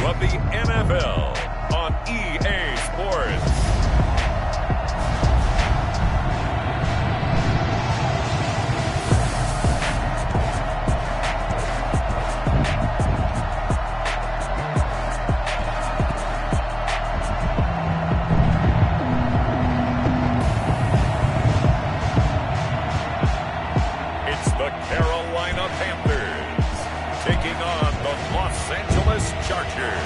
of the NFL on EA Sports. Panthers taking on the Los Angeles Chargers.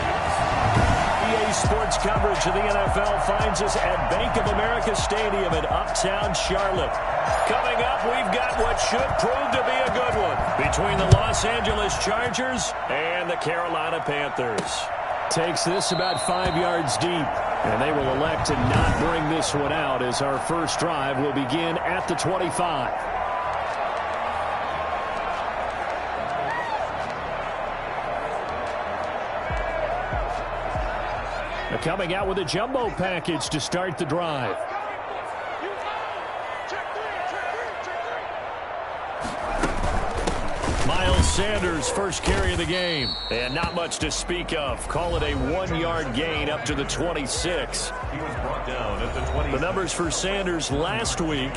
EA Sports coverage of the NFL finds us at Bank of America Stadium in Uptown Charlotte. Coming up, we've got what should prove to be a good one between the Los Angeles Chargers and the Carolina Panthers. Takes this about 5 yards deep, and they will elect to not bring this one out as our first drive will begin at the 25. Coming out with a jumbo package to start the drive. Miles Sanders, first carry of the game. And not much to speak of. Call it a 1-yard gain up to the 26. He was brought down at the 20. The numbers for Sanders last week: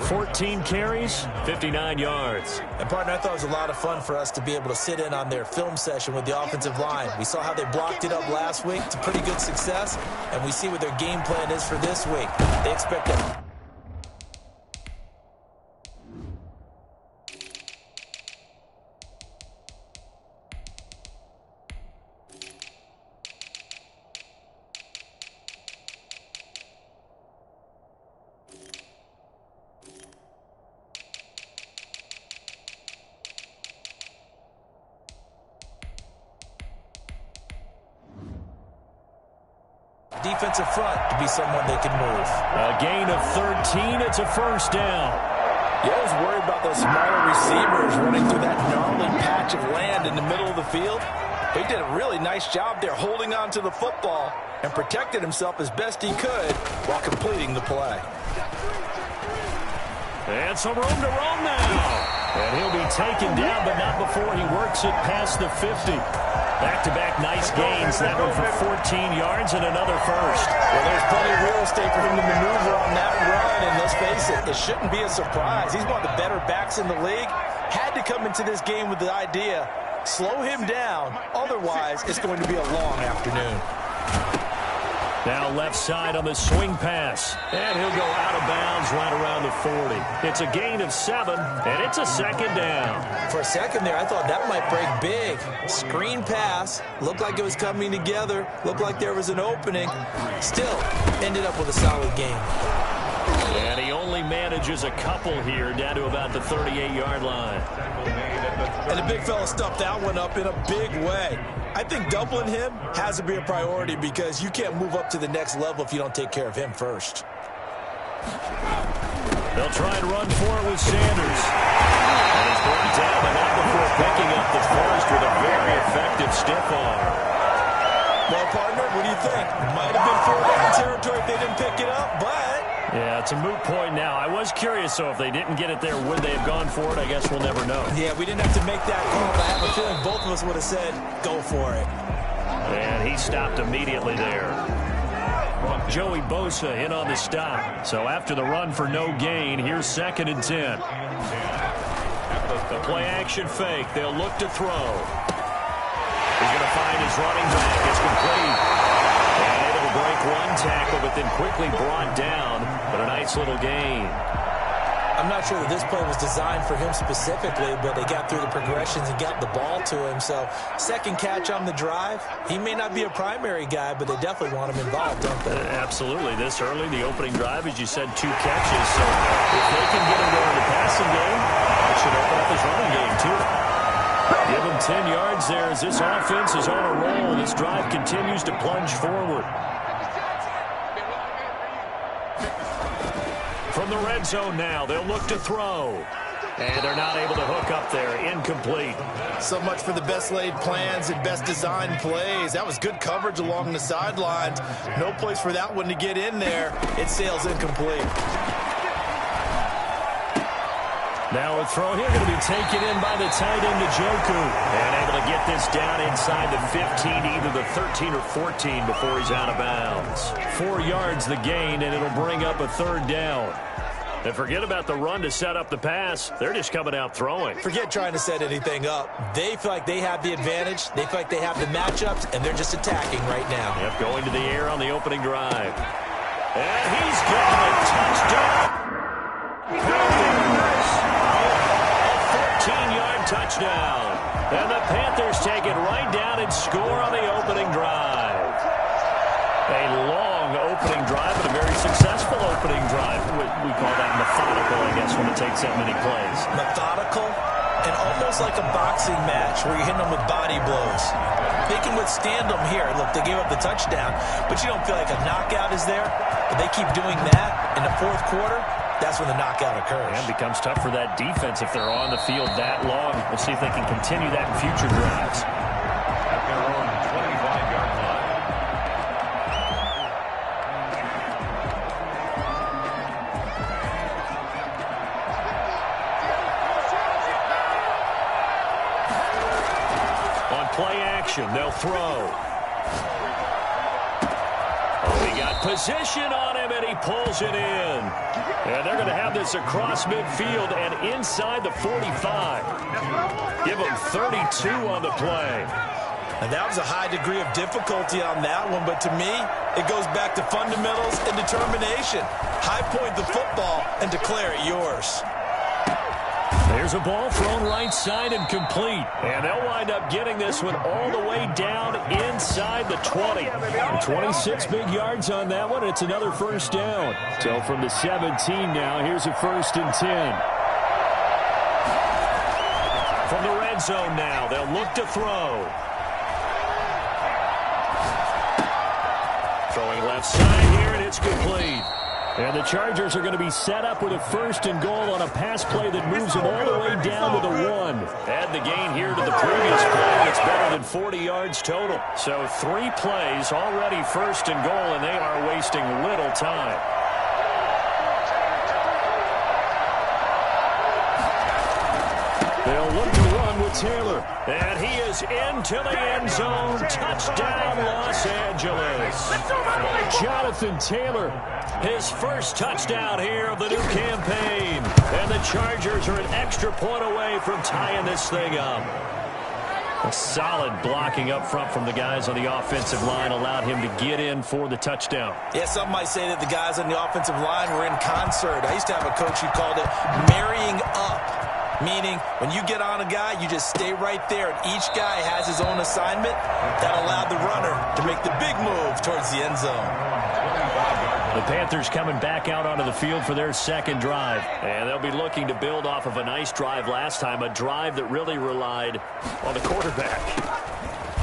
14 carries, 59 yards. And, partner, I thought it was a lot of fun for us to be able to sit in on their film session with the offensive line. We saw how they blocked it up last week to pretty good success, and we see what their game plan is for this week. They expect that. Defensive front to be someone they can move. A gain of 13. It's a first down. Yeah, I was worried about those smaller receivers running through that gnarly patch of land in the middle of the field. But he did a really nice job there holding on to the football and protected himself as best he could while completing the play. And some room to roam now. And he'll be taken down, but not before he works it past the 50. Back-to-back nice gains. That one for 14 yards and another first. Well, there's plenty of real estate for him to maneuver on that run, and let's face it, it shouldn't be a surprise. He's one of the better backs in the league. Had to come into this game with the idea, slow him down, otherwise it's going to be a long afternoon. Now left side on the swing pass. And he'll go out of bounds right around the 40. It's a gain of 7, and it's a second down. For a second there, I thought that might break big. Screen pass. Looked like it was coming together. Looked like there was an opening. Still, ended up with a solid game. And he only manages a couple here down to about the 38-yard line. And the big fella stuffed that one up in a big way. I think doubling him has to be a priority because you can't move up to the next level if you don't take care of him first. They'll try and run for it with Sanders. And he's brought down, but not before picking up the first with a very effective stiff arm. Well, partner, what do you think? Might have been 4-down territory if they didn't pick it up, but... Yeah, it's a moot point now. I was curious, so if they didn't get it there, would they have gone for it? I guess we'll never know. Yeah, we didn't have to make that call, but I have a feeling both of us would have said, go for it. And he stopped immediately there. Joey Bosa in on the stop. So after the run for no gain, here's 2nd and 10. The play action fake. They'll look to throw. He's going to find his running back. It's complete. And able to break one tackle, but then quickly brought down. But a nice little gain. I'm not sure that this play was designed for him specifically, but they got through the progressions and got the ball to him. So, second catch on the drive. He may not be a primary guy, but they definitely want him involved, don't they? Absolutely. This early, the opening drive, as you said, 2 catches. So, if they can get him going in the passing game, it should open up his running game, too. Give him 10 yards there as this offense is on a roll. This drive continues to plunge forward. From the red zone now, they'll look to throw. And they're not able to hook up there. Incomplete. So much for the best laid plans and best designed plays. That was good coverage along the sidelines. No place for that one to get in there. It sails incomplete. Now a throw here going to be taken in by the tight end, Njoku. And able to get check this down inside the 15, either the 13 or 14 before he's out of bounds. 4 yards the gain, and it'll bring up a third down. And forget about the run to set up the pass. They're just coming out throwing. Forget trying to set anything up. They feel like they have the advantage. They feel like they have the matchups, and they're just attacking right now. Yep, going to the air on the opening drive. And he's got a touchdown. A 14-yard touchdown. And the Panthers take it right down and score on the opening drive. A long opening drive, but a very successful opening drive. We call that methodical, I guess, when it takes that many plays. Methodical and almost like a boxing match where you're hitting them with body blows. They can withstand them here. Look, they gave up the touchdown, but you don't feel like a knockout is there. But they keep doing that in the fourth quarter. That's when the knockout occurs. And it becomes tough for that defense if they're on the field that long. We'll see if they can continue that in future drives. At their own 25-yard line. On play action, they'll throw. He got position on him, and he pulls it in. And they're going to have this across midfield and inside the 45. Give them 32 on the play. And that was a high degree of difficulty on that one, but to me, it goes back to fundamentals and determination. High point the football and declare it yours. There's a ball thrown right side and complete. And they'll wind up getting this one all the way down inside the 20. 26 big yards on that one. It's another first down. So from the 17 now, here's a 1st and 10. From the red zone now, they'll look to throw. Throwing left side here, and it's complete. And the Chargers are going to be set up with a 1st and goal on a pass play that moves them all the way down to the 1. Add the gain here to the previous play. It's better than 40 yards total. So 3 plays already 1st and goal, and they are wasting little time. They'll look to run with Taylor. And he is into the end zone. Touchdown, Los Angeles. Jonathan Taylor, his first touchdown here of the new campaign. And the Chargers are an extra point away from tying this thing up. A solid blocking up front from the guys on the offensive line allowed him to get in for the touchdown. Yeah, some might say that the guys on the offensive line were in concert. I used to have a coach who called it marrying up. Meaning, when you get on a guy, you just stay right there, and each guy has his own assignment. That allowed the runner to make the big move towards the end zone. The Panthers coming back out onto the field for their second drive. And they'll be looking to build off of a nice drive last time, a drive that really relied on the quarterback.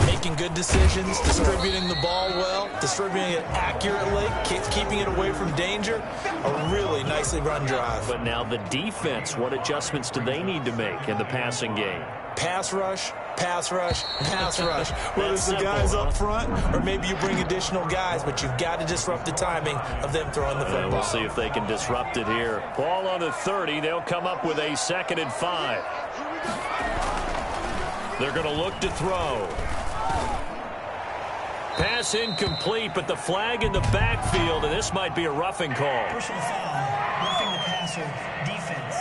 Making good decisions, distributing the ball well, distributing it accurately, keeping it away from danger. A really nicely run drive. But now the defense, what adjustments do they need to make in the passing game? Pass rush, pass rush, pass rush. Whether it's the guys up front or maybe you bring additional guys, but you've got to disrupt the timing of them throwing the football. We'll see if they can disrupt it here. Ball on the 30. They'll come up with a 2nd and 5. They're going to look to throw. Pass incomplete, but the flag in the backfield, and this might be a roughing call. Personal foul, roughing the passer, defense.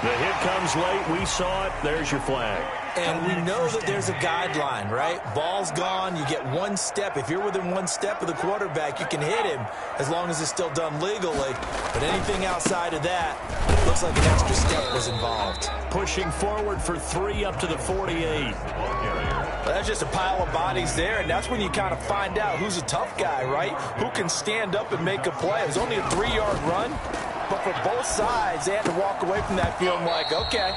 The hit comes late. We saw it. There's your flag. And we know that there's a guideline, right? Ball's gone. You get 1 step. If you're within 1 step of the quarterback, you can hit him as long as it's still done legally. But anything outside of that, it looks like an extra step was involved. Pushing forward for 3 up to the 48. Well, that's just a pile of bodies there, and that's when you kind of find out who's a tough guy, right? Who can stand up and make a play. It was only a 3-yard run, but for both sides, they had to walk away from that field like, okay,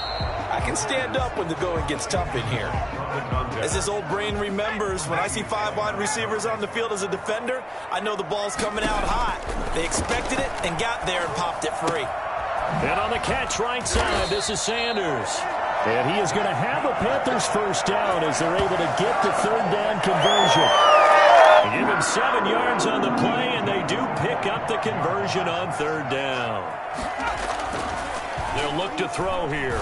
I can stand up when the going gets tough in here. As this old brain remembers, when I see 5 wide receivers on the field as a defender, I know the ball's coming out hot. They expected it and got there and popped it free. And on the catch right side, this is Sanders. And he is going to have a Panthers first down as they're able to get the 3rd down conversion. They give him 7 yards on the play, and they do pick up the conversion on 3rd down. They'll look to throw here.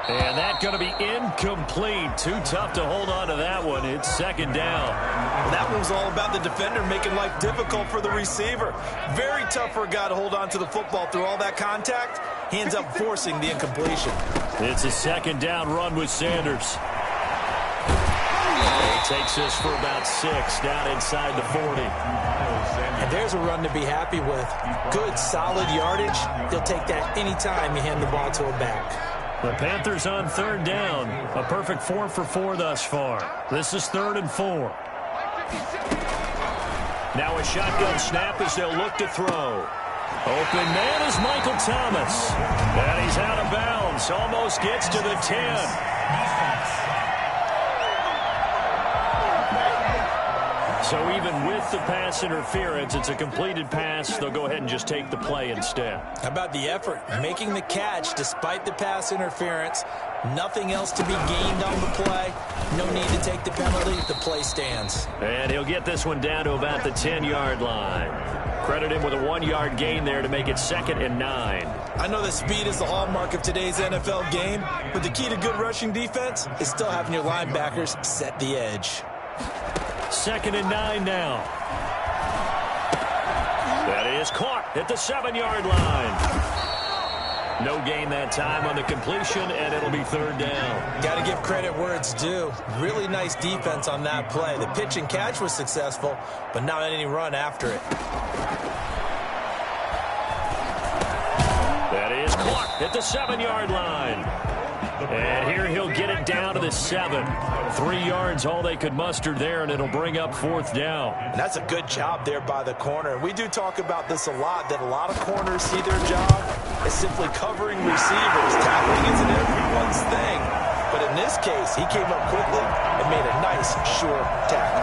And that's going to be incomplete. Too tough to hold on to that one. It's second down. Well, that one was all about the defender making life difficult for the receiver. Very tough for a guy to hold on to the football through all that contact. He ends up forcing the incompletion. It's a second down run with Sanders. He takes this for about 6 down inside the 40. And there's a run to be happy with. Good, solid yardage. They'll take that anytime you hand the ball to a back. The Panthers on third down. A perfect 4 for 4 thus far. This is 3rd and 4. Now a shotgun snap as they'll look to throw. Open man is Michael Thomas. And he's out of bounds. Almost gets to the 10. So even with the pass interference, it's a completed pass. They'll go ahead and just take the play instead. How about the effort? Making the catch despite the pass interference. Nothing else to be gained on the play. No need to take the penalty. The play stands. And he'll get this one down to about the 10-yard line. Credit him with a 1-yard gain there to make it 2nd and 9. I know that speed is the hallmark of today's NFL game, but the key to good rushing defense is still having your linebackers set the edge. 2nd and 9 now. That is caught at the 7-yard line. No gain that time on the completion, and it'll be 3rd down. Got to give credit where it's due. Really nice defense on that play. The pitch and catch was successful, but not any run after it. That is caught at the 7-yard line. And here he'll get it down to the 7. 3 yards, all they could muster there, and it'll bring up 4th down. And that's a good job there by the corner. We do talk about this a lot, that a lot of corners see their job as simply covering receivers. Tackling isn't everyone's thing. But in this case, he came up quickly and made a nice, sure tackle.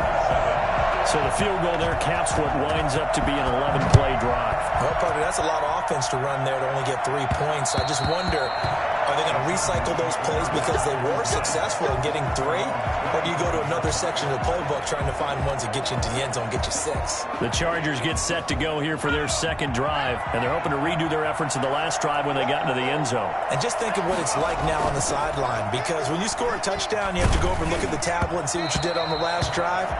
So the field goal there caps what winds up to be an 11-play drive. Well, partner, that's a lot of offense to run there to only get 3 points. I just wonder, are they going to recycle those plays because they were successful in getting 3? Or do you go to another section of the playbook trying to find ones that get you into the end zone, get you 6? The Chargers get set to go here for their 2nd drive, and they're hoping to redo their efforts in the last drive when they got into the end zone. And just think of what it's like now on the sideline, because when you score a touchdown, you have to go over and look at the tablet and see what you did on the last drive.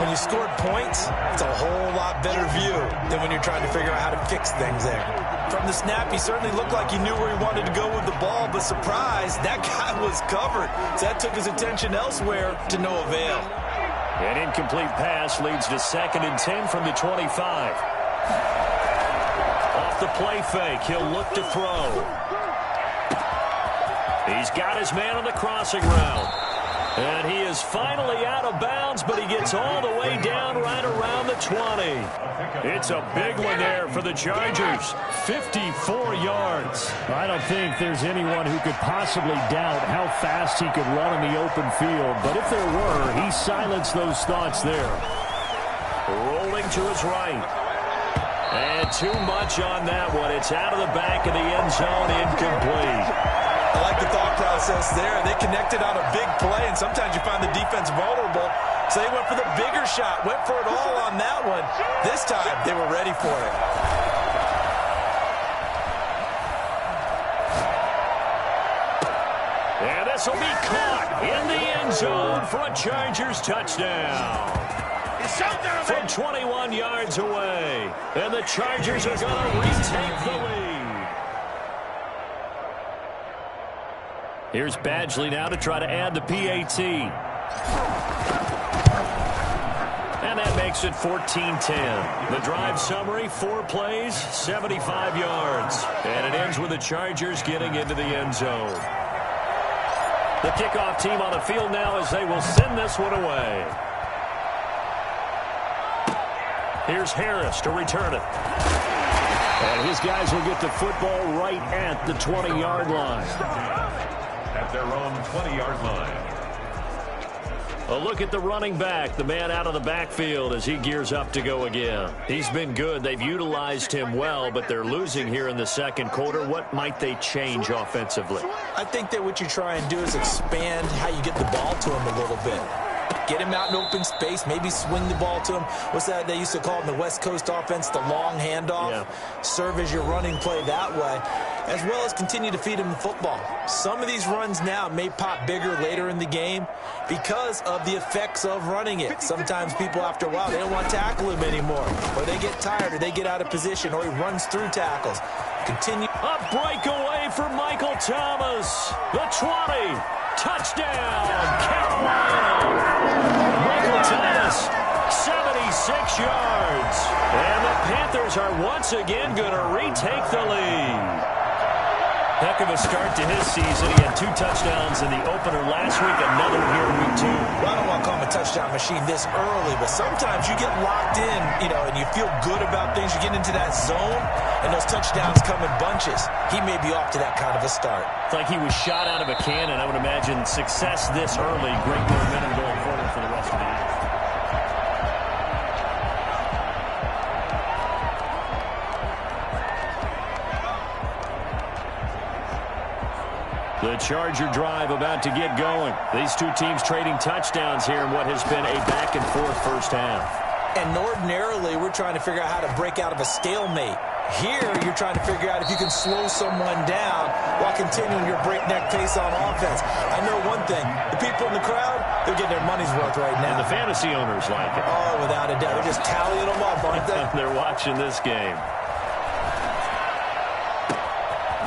When you scored points, it's a whole lot better view than when you're trying to figure out how to fix things there. From the snap, he certainly looked like he knew where he wanted to go with the ball, but surprise, that guy was covered. So that took his attention elsewhere to no avail. An incomplete pass leads to 2nd and 10 from the 25. Off the play fake, he'll look to throw. He's got his man on the crossing route. And he is finally out of bounds, but he gets all the way down right around the 20. It's a big one there for the Chargers. 54 yards. I don't think there's anyone who could possibly doubt how fast he could run in the open field. But if there were, he silenced those thoughts there. Rolling to his right. And too much on that one. It's out of the back of the end zone, incomplete. I like the thought process there. They connected on a big play, and sometimes you find the defense vulnerable. So they went for the bigger shot, went for it all on that one. This time, they were ready for it. And this will be caught in the end zone for a Chargers touchdown. From 21 yards away. And the Chargers are going to retake the lead. Here's Badgley now to try to add the PAT. And that makes it 14-10. The drive summary, 4 plays, 75 yards. And it ends with the Chargers getting into the end zone. The kickoff team on the field now as they will send this one away. Here's Harris to return it. And his guys will get the football right at the 20-yard line. At their own 20-yard line. A look at the running back, the man out of the backfield as he gears up to go again. He's been good. They've utilized him well, but they're losing here in the 2nd quarter. What might they change offensively? I think that what you try and do is expand how you get the ball to him a little bit. Get him out in open space, maybe swing the ball to him. What's that they used to call in the West Coast offense, the long handoff? Yeah. Serve as your running play that way. as well as continue to feed him the football. Some of these runs now may pop bigger later in the game because of the effects of running it. Sometimes people, after a while, they don't want to tackle him anymore, or they get tired, or they get out of position, or he runs through tackles. Continue. A breakaway for Michael Thomas. The 20. Touchdown, Carolina. Michael Thomas, 76 yards. And the Panthers are once again going to retake the lead. Heck of a start to his season. He had 2 touchdowns in the opener last week, another here in week 2. Well, I don't want to call him a touchdown machine this early, but sometimes you get locked in, and you feel good about things. You get into that zone, and those touchdowns come in bunches. He may be off to that kind of a start. It's like he was shot out of a cannon. I would imagine success this early. Great momentum going forward for the rest of the year. The Charger drive about to get going. These two teams trading touchdowns here in what has been a back-and-forth first half. And ordinarily, we're trying to figure out how to break out of a stalemate. Here, you're trying to figure out if you can slow someone down while continuing your breakneck pace on offense. I know one thing. The people in the crowd, they're getting their money's worth right now. And the fantasy owners like it. Oh, without a doubt. They're just tallying them up, aren't they? They're watching this game.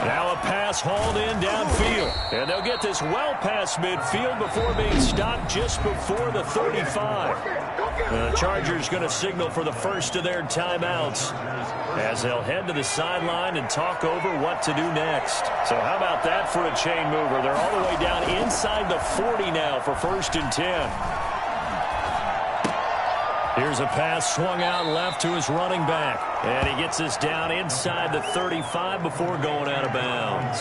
Now a pass hauled in downfield. And they'll get this well past midfield before being stopped just before the 35. The Chargers going to signal for the first of their timeouts as they'll head to the sideline and talk over what to do next. So how about that for a chain mover? They're all the way down inside the 40 now for 1st and 10. Here's a pass swung out left to his running back. And he gets us down inside the 35 before going out of bounds.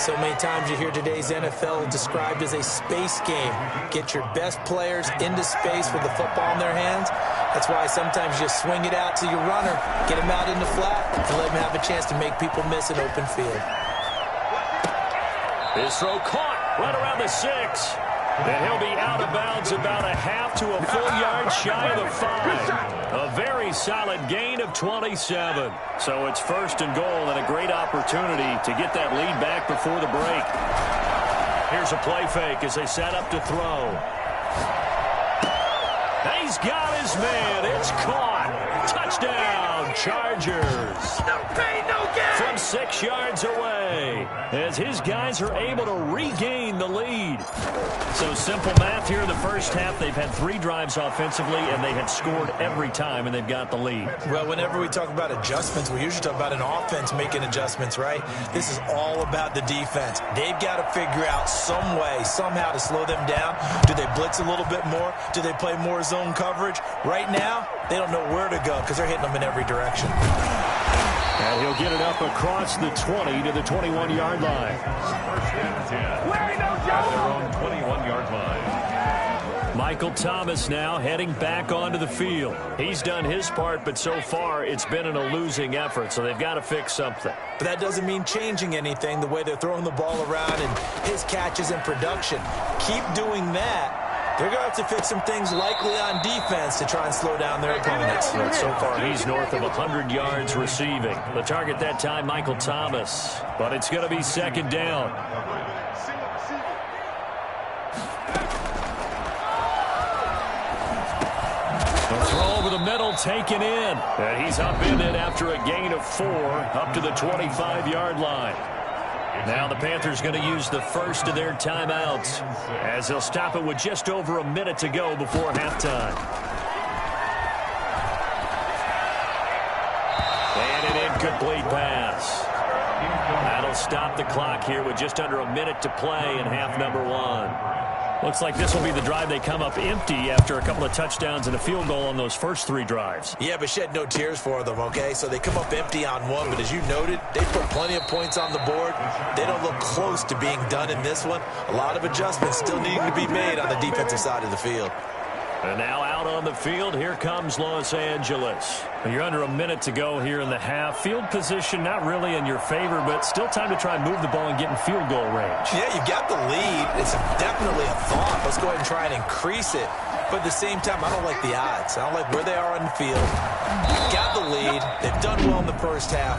So many times you hear today's NFL described as a space game. Get your best players into space with the football in their hands. That's why sometimes you swing it out to your runner, get him out in the flat, and let him have a chance to make people miss an open field. His throw caught right around the 6. And he'll be out of bounds about a half to a full yard shy of the 5. A very solid gain of 27. So it's 1st and goal and a great opportunity to get that lead back before the break. Here's a play fake as they set up to throw. He's got his man. It's caught. Touchdown, Chargers. No pain, no gain. From 6 yards away as his guys are able to regain the lead. So simple math here in the first half. They've had 3 drives offensively, and they had scored every time, and they've got the lead. Well, whenever we talk about adjustments, we usually talk about an offense making adjustments, right? This is all about the defense. They've got to figure out some way, somehow to slow them down. Do they blitz a little bit more? Do they play more zone coverage? Right now, they don't know where to go because they're hitting them in every direction. And he'll get it up across the 20 to the 21-yard line. Larry, no joke! Their own 21-yard line. Michael Thomas now heading back onto the field. He's done his part, but so far it's been in a losing effort, so they've got to fix something. But that doesn't mean changing anything, the way they're throwing the ball around and his catches and production. Keep doing that. They're going to have to fix some things likely on defense to try and slow down their opponents. But so far, he's north of 100 yards receiving. The target that time, Michael Thomas. But it's going to be 2nd down. The throw over the middle taken in. And he's upended after a gain of 4 up to the 25-yard line. Now the Panthers going to use the first of their timeouts as they'll stop it with just over a minute to go before halftime. And an incomplete pass. That'll stop the clock here with just under a minute to play in half number 1. Looks like this will be the drive they come up empty after a couple of touchdowns and a field goal on those first 3 drives. Yeah, but shed no tears for them, okay? So they come up empty on 1, but as you noted, they put plenty of points on the board. They don't look close to being done in this one. A lot of adjustments still needing to be made on the defensive side of the field. And now out on the field, here comes Los Angeles. You're under a minute to go here in the half. Field position not really in your favor, but still time to try and move the ball and get in field goal range. Yeah, you've got the lead. It's definitely a thought. Let's go ahead and try and increase it. But at the same time, I don't like the odds. I don't like where they are on the field. You've got the lead. They've done well in the first half.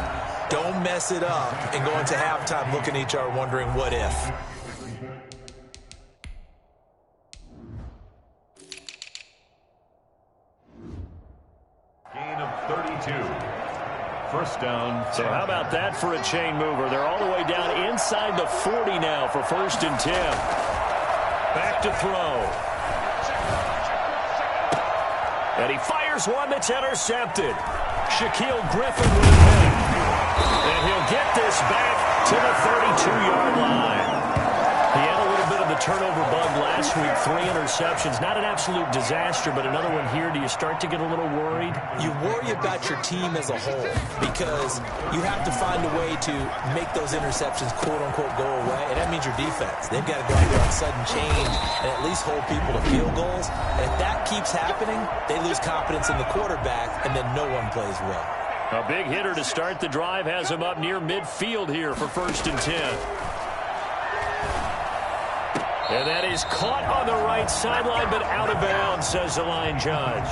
Don't mess it up and go into halftime looking at each other wondering what if. Gain of 32. First down. So how about that for a chain mover? They're all the way down inside the 40 now for 1st and 10. Back to throw. And he fires one that's intercepted. Shaquille Griffin with a pick. And he'll get this back to the 32-yard line. He had a little bit of the turnover bug last week, 3 interceptions. Not an absolute disaster, but another one here. Do you start to get a little worried? You worry about your team as a whole because you have to find a way to make those interceptions, quote-unquote, go away, and that means your defense. They've got to go out there on sudden change and at least hold people to field goals. And if that keeps happening, they lose confidence in the quarterback, and then no one plays well. A big hitter to start the drive has him up near midfield here for 1st and 10. And that is caught on the right sideline, but out of bounds, says the line judge.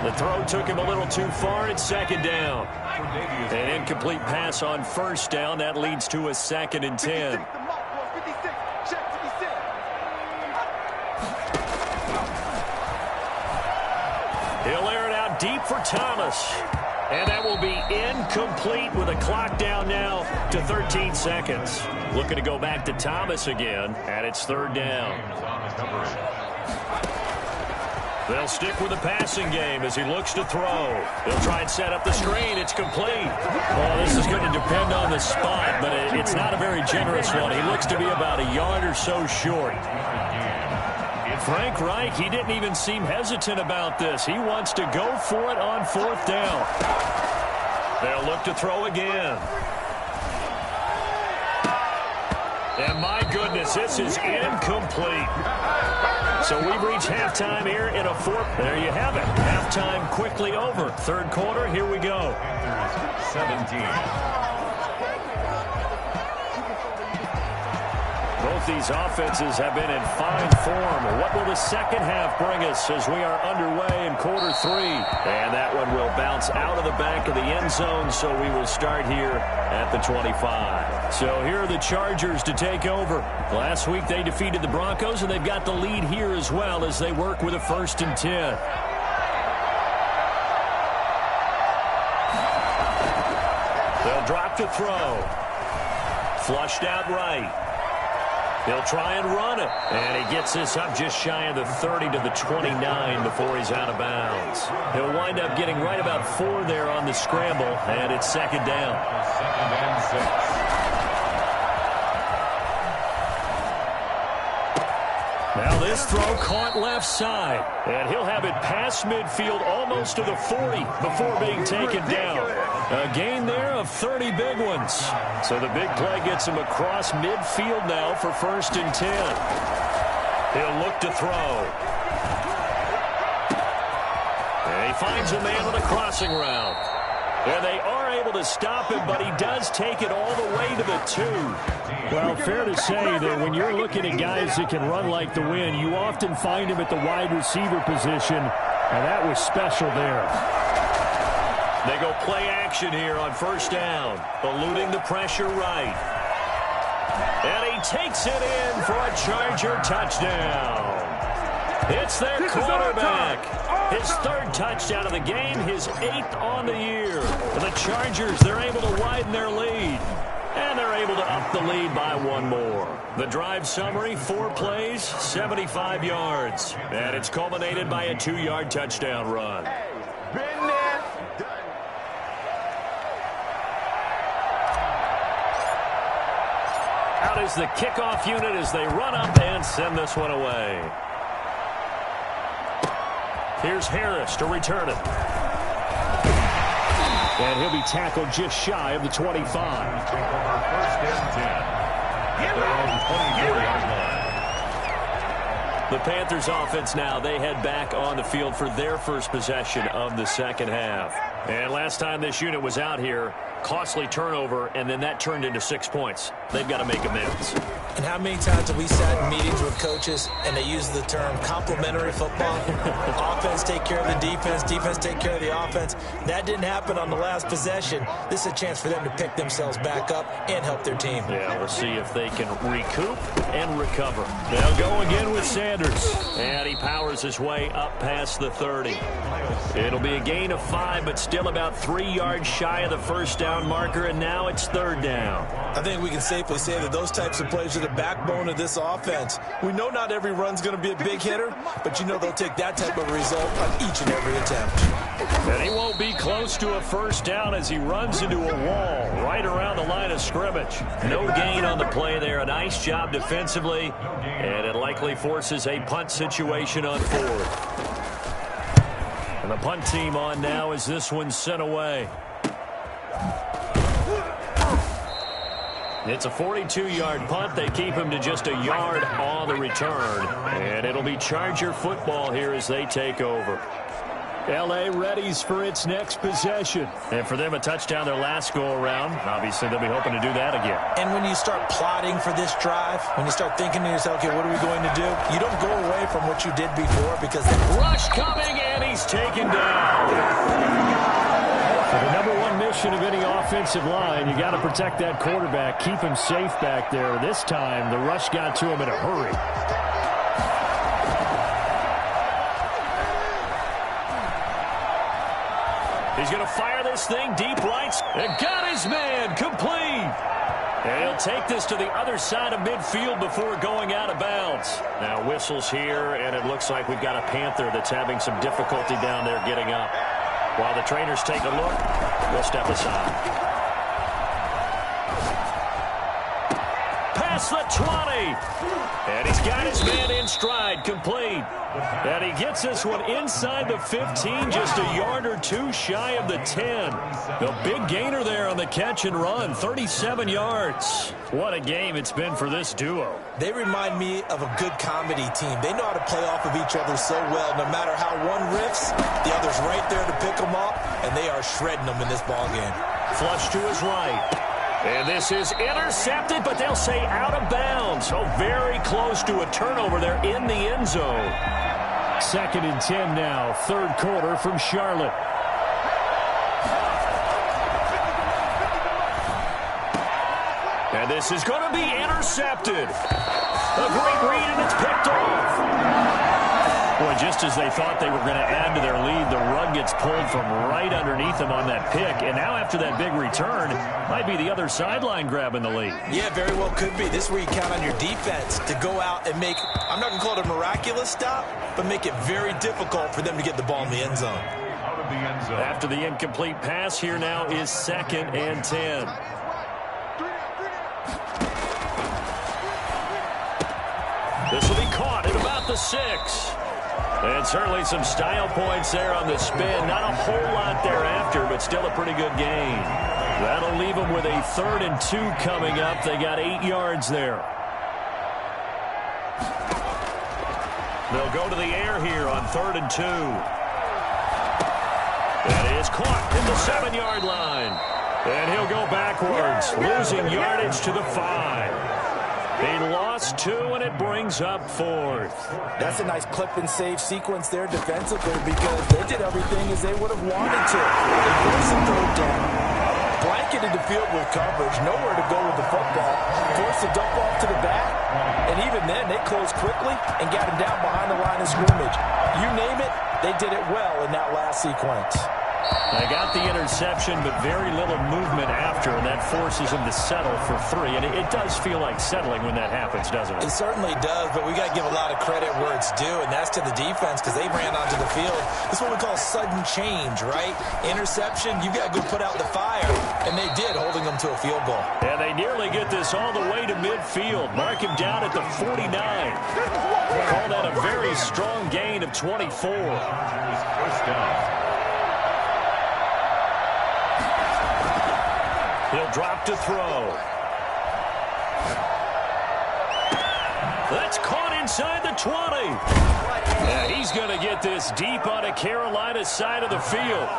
The throw took him a little too far. It's 2nd down. An incomplete pass on 1st down. That leads to a 2nd and 10. He'll air it out deep for Thomas. And that will be incomplete with a clock down now to 13 seconds. Looking to go back to Thomas again, and it's 3rd down. They'll stick with the passing game as he looks to throw. They'll try and set up the screen. It's complete. Well, this is going to depend on the spot, but it's not a very generous one. He looks to be about a yard or so short. Frank Reich, he didn't even seem hesitant about this. He wants to go for it on 4th down. They'll look to throw again. And my goodness, this is incomplete. So we've reached halftime here in a 4th. There you have it. Halftime quickly over. 3rd quarter, here we go. 17. Both these offenses have been in fine form. What will the second half bring us as we are underway in quarter 3? And that one will bounce out of the back of the end zone, so we will start here at the 25. So here are the Chargers to take over. Last week they defeated the Broncos, and they've got the lead here as well as they work with a 1st and 10. They'll drop to throw. Flushed out right. He'll try and run it. And he gets this up just shy of the 30 to the 29 before he's out of bounds. He'll wind up getting right about 4 there on the scramble, and it's 2nd down. 2nd and 6. Now this throw caught left side. And he'll have it past midfield almost to the 40 before being taken down. A gain there of 30 big ones. So the big play gets him across midfield now for 1st and 10. He'll look to throw. And he finds a man on a crossing route. And they are able to stop him, but he does take it all the way to the 2. Well, fair to say that when you're looking at guys that can run like the wind, you often find him at the wide receiver position, and that was special there. They go play action here on 1st down, eluding the pressure right. And he takes it in for a Charger touchdown. It's their quarterback. His 3rd touchdown of the game, his 8th on the year. And the Chargers, they're able to widen their lead. And they're able to up the lead by 1 more. The drive summary, 4 plays, 75 yards. And it's culminated by a 2-yard touchdown run. Out is the kickoff unit as they run up and send this one away. Here's Harris to return it. And he'll be tackled just shy of the 25. Take over 1st and 10. Their own 24-yard line. The Panthers offense now, they head back on the field for their first possession of the second half. And last time this unit was out here, costly turnover, and then that turned into 6 points. They've got to make amends. And how many times have we sat in meetings with coaches and they use the term complementary football? Offense take care of the defense, defense take care of the offense. That didn't happen on the last possession. This is a chance for them to pick themselves back up and help their team. Yeah, we'll see if they can recoup and recover. They'll go again with Sanders. And he powers his way up past the 30. It'll be a gain of 5, but still about 3 yards shy of the first down marker, and now it's 3rd down. I think we can safely say that those types of plays are the backbone of this offense. We know not every run's going to be a big hitter, but you know they'll take that type of result on each and every attempt. And he won't be close to a first down as he runs into a wall right around the line of scrimmage. No gain on the play there. A nice job defensively, and it likely forces a punt situation on 4th. And the punt team on now as this one's sent away. It's a 42-yard punt. They keep him to just a yard on the return. And it'll be Charger football here as they take over. L.A. readies for its next possession. And for them, a touchdown their last go-around. Obviously, they'll be hoping to do that again. And when you start plotting for this drive, when you start thinking to yourself, okay, what are we going to do? You don't go away from what you did before because... Rush coming, and he's taken down. For the number one mission of any offensive line, you got to protect that quarterback, keep him safe back there. This time, the rush got to him in a hurry. He's going to fire this thing deep right. And got his man complete. And he'll take this to the other side of midfield before going out of bounds. Now whistles here, and it looks like we've got a Panther that's having some difficulty down there getting up. While the trainers take a look, we'll step aside. Past the 20. And he's got his man in stride, complete. And he gets this one inside the 15, just a yard or two shy of the 10. The big gainer there on the catch and run, 37 yards. What a game it's been for this duo. They remind me of a good comedy team. They know how to play off of each other so well. No matter how one riffs, the other's right there to pick them up, and they are shredding them in this ballgame. Flush to his right. And this is intercepted, but they'll say out of bounds. So very close to a turnover there in the end zone. 2nd and 10 now, 3rd quarter from Charlotte. And this is going to be intercepted. A great read, and it's picked off. Boy, just as they thought they were going to add to their lead, the rug gets pulled from right underneath them on that pick. And now after that big return, might be the other sideline grabbing the lead. Yeah, very well could be. This is where you count on your defense to go out and make, I'm not going to call it a miraculous stop, but make it very difficult for them to get the ball in the end zone. After the incomplete pass, here now is 2nd and 10. This will be caught at about the 6. And certainly some style points there on the spin. Not a whole lot thereafter, but still a pretty good gain. That'll leave them with a 3rd and 2 coming up. They got 8 yards there. They'll go to the air here on 3rd and 2. That is caught at the 7-yard line. And he'll go backwards, losing yardage to the 5. He lost 2, and it brings up 4th. That's a nice clip and save sequence there defensively because they did everything as they would have wanted to. They forced a 3rd down, blanketed the field with coverage, nowhere to go with the football, forced a dump off to the back, and even then they closed quickly and got him down behind the line of scrimmage. You name it, they did it well in that last sequence. They got the interception, but very little movement after, and that forces them to settle for 3. And it does feel like settling when that happens, doesn't it? It certainly does, but we got to give a lot of credit where it's due, and that's to the defense because they ran onto the field. This is what we call sudden change, right? Interception, you got to go put out the fire, and they did, holding them to a field goal. And they nearly get this all the way to midfield. Mark him down at the 49. Call that a very strong gain of 24. First down. He'll drop to throw. That's caught inside the 20. And he's going to get this deep on a Carolina side of the field.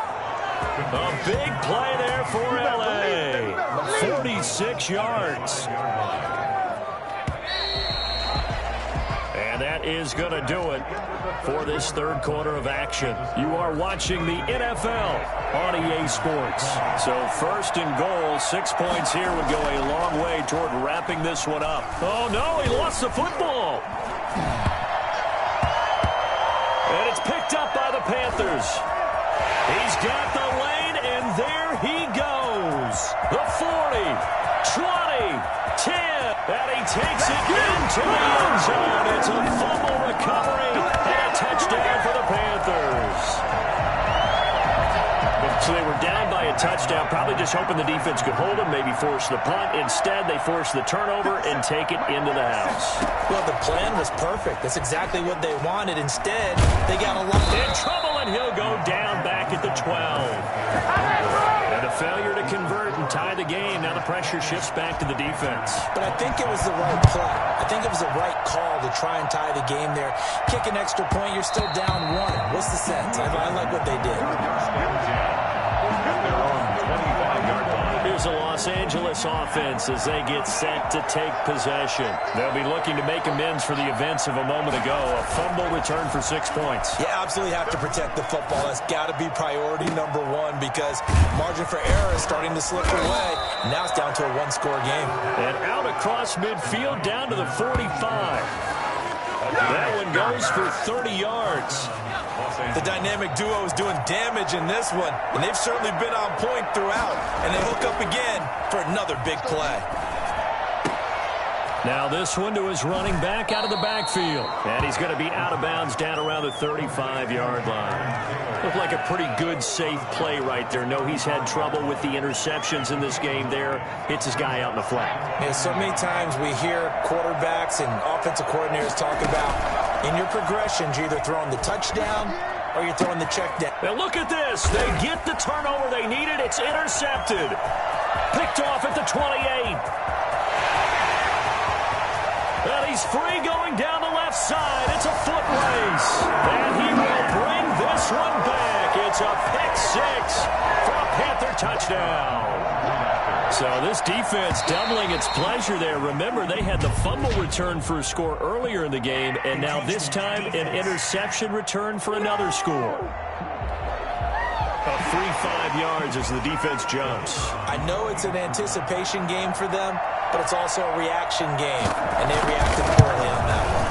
A big play there for L.A. 46 yards. And that is going to do it for this third quarter of action. You are watching the NFL on EA Sports. So first and goal, 6 points here would go a long way toward wrapping this one up. Oh, no, he lost the football. And it's picked up by the Panthers. He's got the lane, and there he goes. The 40, 20, 10, and he takes it into the end zone. It's a fumble recovery and a touchdown for the Panthers. So they were down by a touchdown, probably just hoping the defense could hold them, maybe force the punt. Instead, they force the turnover and take it into the house. Well, the plan was perfect. That's exactly what they wanted. Instead, they got a lot in trouble, and he'll go down back at the 12. And a failure to convert and tie the game. Now the pressure shifts back to the defense. But I think it was the right play. I think it was the right call to try and tie the game there. Kick an extra point, you're still down 1. What's the sense? I like what they did. Here's the Los Angeles offense as they get set to take possession. They'll be looking to make amends for the events of a moment ago. A fumble return for 6 points. You absolutely have to protect the football. That's got to be priority number 1 because margin for error is starting to slip away. Now it's down to a 1-score game. And out across midfield down to the 45. That one goes for 30 yards. The dynamic duo is doing damage in this one, and they've certainly been on point throughout. And they hook up again for another big play. Now this one to his running back out of the backfield. And he's going to be out of bounds down around the 35-yard line. Looked like a pretty good, safe play right there. No, he's had trouble with the interceptions in this game there. Hits his guy out in the flat. Yeah, so many times we hear quarterbacks and offensive coordinators talk about in your progressions, you're either throwing the touchdown or you're throwing the check down. Now look at this. They get the turnover they needed. It's intercepted. Picked off at the 28. And he's free going down the left side. It's a foot race. And he will bring this one back. It's a pick-6 for a Panther touchdown. So this defense doubling its pleasure there. Remember, they had the fumble return for a score earlier in the game, and now this time an interception return for another score. A free 5 yards as the defense jumps. I know it's an anticipation game for them, but it's also a reaction game, and they reacted poorly on that one.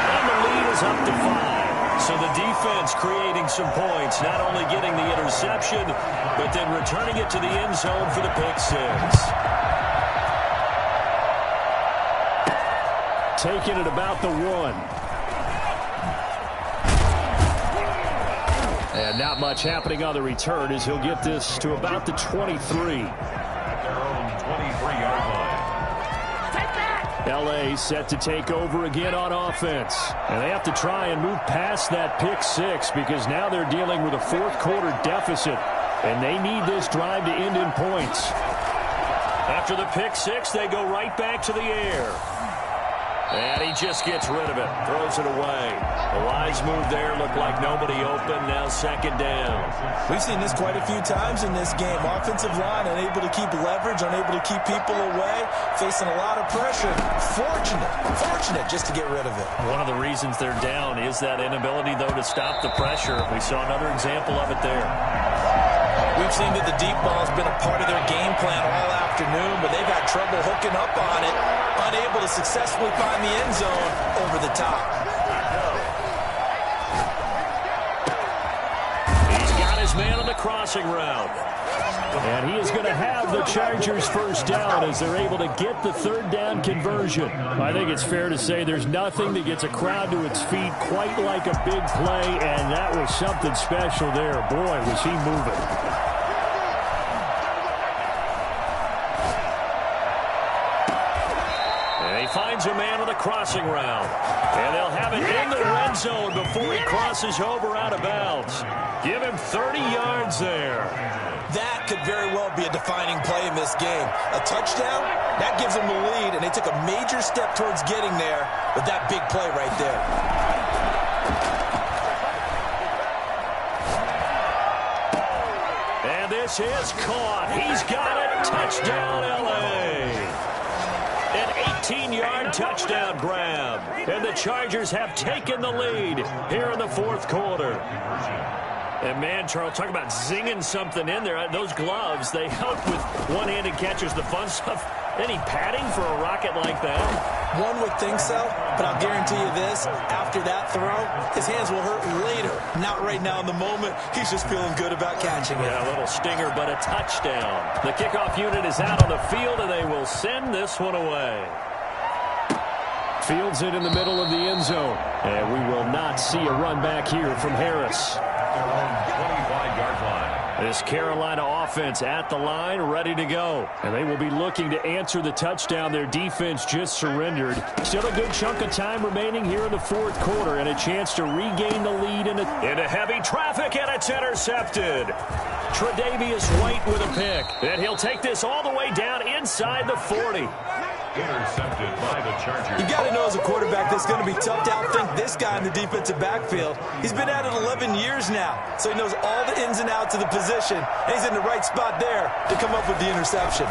And the lead is up to 5. So the defense creating some points, not only getting the interception, but then returning it to the end zone for the pick-6. Taking it about the 1. And not much happening on the return as he'll get this to about the 23. At their own 23-yard line. L.A. set to take over again on offense. And they have to try and move past that pick-6 because now they're dealing with a fourth-quarter deficit. And they need this drive to end in points. After the pick-6, they go right back to the air. And he just gets rid of it, throws it away. The wise move there, looked like nobody open, now second down. We've seen this quite a few times in this game. Offensive line unable to keep leverage, unable to keep people away, facing a lot of pressure. Fortunate just to get rid of it. One of the reasons they're down is that inability, though, to stop the pressure. We saw another example of it there. We've seen that the deep ball has been a part of their game plan all afternoon, but they've had trouble hooking up on it, unable to successfully find the end zone over the top. He's got his man on the crossing route. And he is going to have the Chargers first down as they're able to get the third down conversion. I think it's fair to say there's nothing that gets a crowd to its feet quite like a big play, and that was something special there. Boy, was he moving. And he finds a man on the crossing route. And they'll have it in the red zone before he crosses over out of bounds. Give him 30 yards there. That could very well be a defining play in this game. A touchdown, that gives them the lead, and they took a major step towards getting there with that big play right there. And this is caught. He's got it. Touchdown, L.A. An 18-yard touchdown grab. And the Chargers have taken the lead here in the fourth quarter. And, man, Charles, talk about zinging something in there. Those gloves, they help with one-handed catches, the fun stuff. Any padding for a rocket like that? One would think so, but I'll guarantee you this. After that throw, his hands will hurt later. Not right now in the moment. He's just feeling good about catching it. Yeah, a little stinger, but a touchdown. The kickoff unit is out on the field, and they will send this one away. Fields it in the middle of the end zone. And we will not see a run back here from Harris. 25-yard line. This Carolina offense at the line, ready to go. And they will be looking to answer the touchdown their defense just surrendered. Still a good chunk of time remaining here in the fourth quarter and a chance to regain the lead into heavy traffic, and it's intercepted. Tre'Davious White with a pick. And he'll take this all the way down inside the 40. Intercepted by the Chargers. You got to know as a quarterback this is going to be tough to outthink this guy in the defensive backfield. He's been at it 11 years now, so he knows all the ins and outs of the position, and he's in the right spot there to come up with the interception.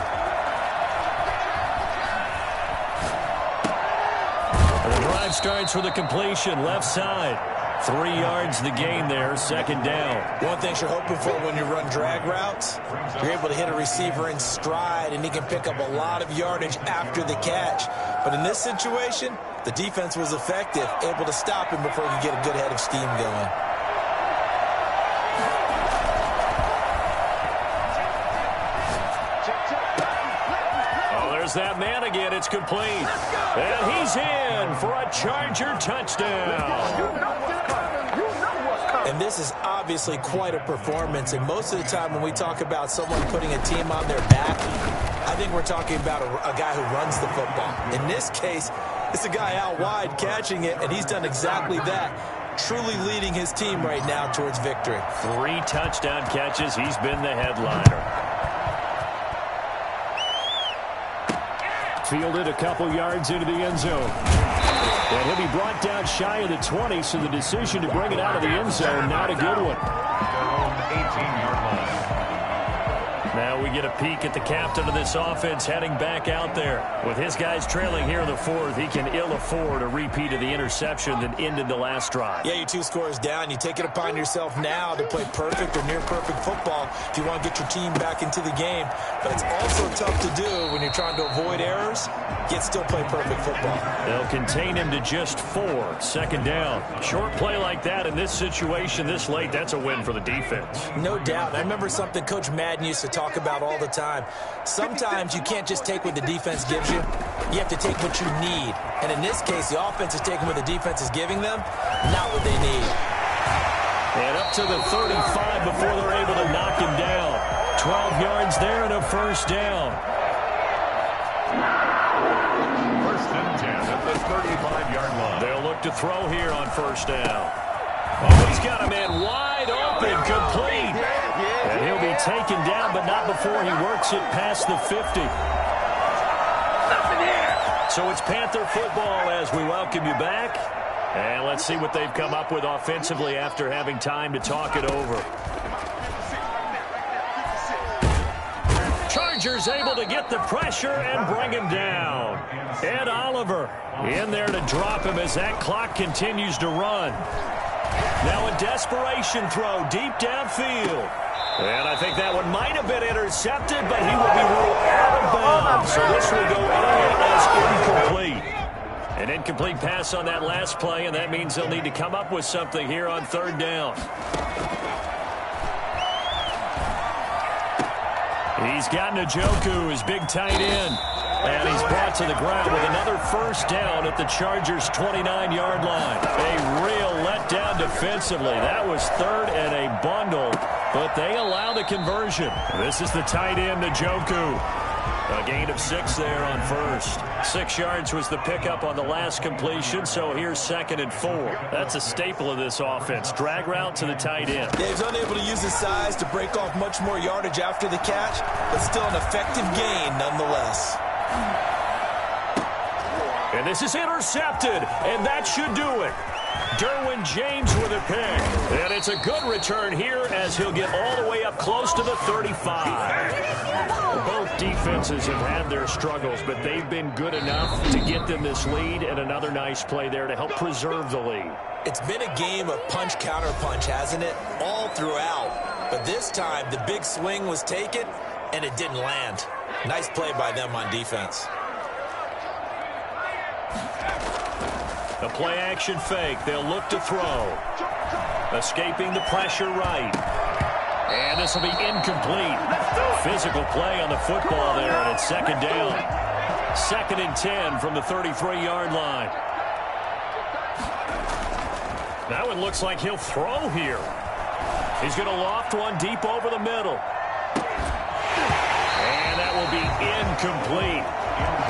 The drive starts with a completion, left side. 3 yards the gain there, second down. One thing you're hoping for when you run drag routes, you're able to hit a receiver in stride, and he can pick up a lot of yardage after the catch. But in this situation, the defense was effective, able to stop him before he could get a good head of steam going. Oh, there's that man again. It's complete. And he's in for a Charger touchdown. And this is obviously quite a performance. And most of the time when we talk about someone putting a team on their back, I think we're talking about a guy who runs the football. In this case, it's a guy out wide catching it, and he's done exactly that, truly leading his team right now towards victory. 3 touchdown catches. He's been the headliner. Fielded a couple yards into the end zone. And he'll be brought down shy of the 20, so the decision to bring it out of the end zone, not a good one. 18-yard line. Now we get a peek at the captain of this offense heading back out there. With his guys trailing here in the fourth, he can ill afford a repeat of the interception that ended the last drive. Yeah, you're 2 scores down. You take it upon yourself now to play perfect or near-perfect football if you want to get your team back into the game. But it's also tough to do when you're trying to avoid errors, yet still play perfect football. They'll contain him to just 4, second down. Short play like that in this situation this late, that's a win for the defense. No doubt. I remember something Coach Madden used to talk about all the time. Sometimes you can't just take what the defense gives you. You have to take what you need. And in this case, the offense is taking what the defense is giving them, not what they need. And up to the 35 before they're able to knock him down. 12 yards there and a first down. First and 10 at the 35-yard line. They'll look to throw here on first down. Oh, he's got a man wide open, complete. And he'll be taken down, but not before he works it past the 50. So it's Panther football as we welcome you back. And let's see what they've come up with offensively after having time to talk it over. Chargers able to get the pressure and bring him down. Ed Oliver in there to drop him as that clock continues to run. Now a desperation throw deep downfield. And I think that one might have been intercepted, but he will be ruled out of bounds. So this will go in as incomplete. An incomplete pass on that last play, and that means they'll need to come up with something here on third down. He's got Njoku, his big tight end. And he's brought to the ground with another first down at the Chargers' 29-yard line. A real letdown defensively. That was third and a bundle, but they allow the conversion. This is the tight end, Njoku. A gain of 6 there on first. 6 yards was the pickup on the last completion, so here's second and 4. That's a staple of this offense. Drag route to the tight end. Yeah, he's unable to use his size to break off much more yardage after the catch, but still an effective gain nonetheless. And this is intercepted, and that should do it. Derwin James with a pick. And it's a good return here as he'll get all the way up close to the 35. Both defenses have had their struggles, but they've been good enough to get them this lead, and another nice play there to help preserve the lead. It's been a game of punch-counter-punch, hasn't it? All throughout. But this time, the big swing was taken, and it didn't land. Nice play by them on defense. A play-action fake. They'll look to throw. Escaping the pressure right. And this will be incomplete. Physical play on the football there, and it's second down. 2nd and 10 from the 33-yard line. That one looks like he'll throw here. He's going to loft one deep over the middle. And that will be incomplete.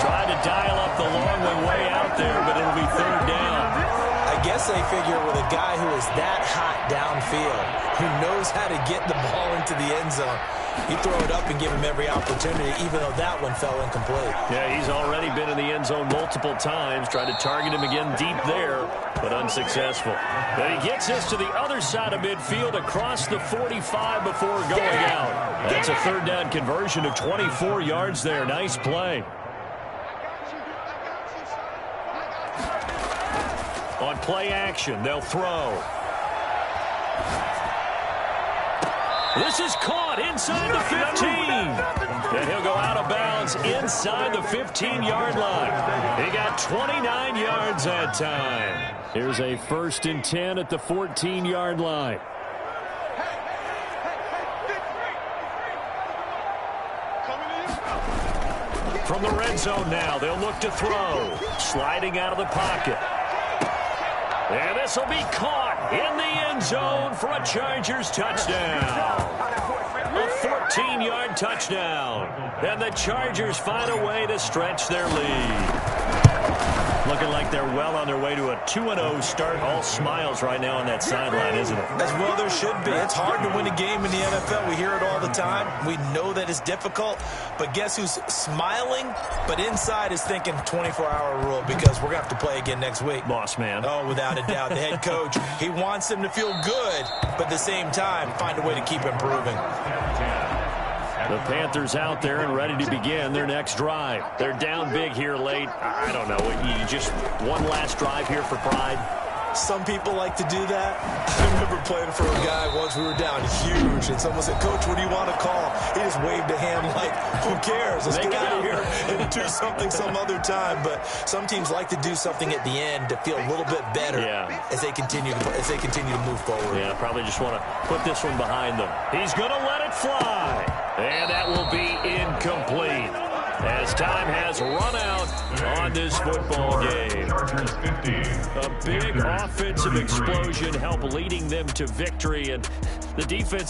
Tried to dial up the long one way out there, but it'll be 3rd down. I guess they figure with a guy who is that hot downfield, who knows how to get the ball into the end zone, you throw it up and give him every opportunity, even though that one fell incomplete. Yeah, he's already been in the end zone multiple times. Tried to target him again deep there, but unsuccessful. But he gets this to the other side of midfield across the 45 before going out. That's a 3rd down conversion of 24 yards there. Nice play. On play action, they'll throw. This is caught inside the 15. And he'll go out of bounds inside the 15-yard line. He got 29 yards that time. Here's a 1st and 10 at the 14-yard line. From the red zone now, they'll look to throw. Sliding out of the pocket. And this will be caught in the end zone for a Chargers touchdown. A 14-yard touchdown. And the Chargers find a way to stretch their lead. Looking like they're well on their way to a 2-0 start. All smiles right now on that sideline, isn't it? As well there should be. It's hard to win a game in the NFL. We hear it all the time. We know that it's difficult. But guess who's smiling, but inside is thinking 24-hour rule, because we're going to have to play again next week. Boss man. Oh, without a doubt. The head coach, he wants them to feel good, but at the same time, find a way to keep improving. The Panthers out there and ready to begin their next drive. They're down big here late. I don't know. You just one last drive here for pride. Some people like to do that. I remember playing for a guy once. We were down huge, and someone said, "Coach, what do you want to call?" He just waved a hand like, "Who cares? Let's get out of here and do something some other time." But some teams like to do something at the end to feel a little bit better as they continue to move forward. Yeah, probably just want to put this one behind them. He's going to let it fly, and that will be incomplete, as time has run out on this football game. A big offensive explosion helped leading them to victory, and the defense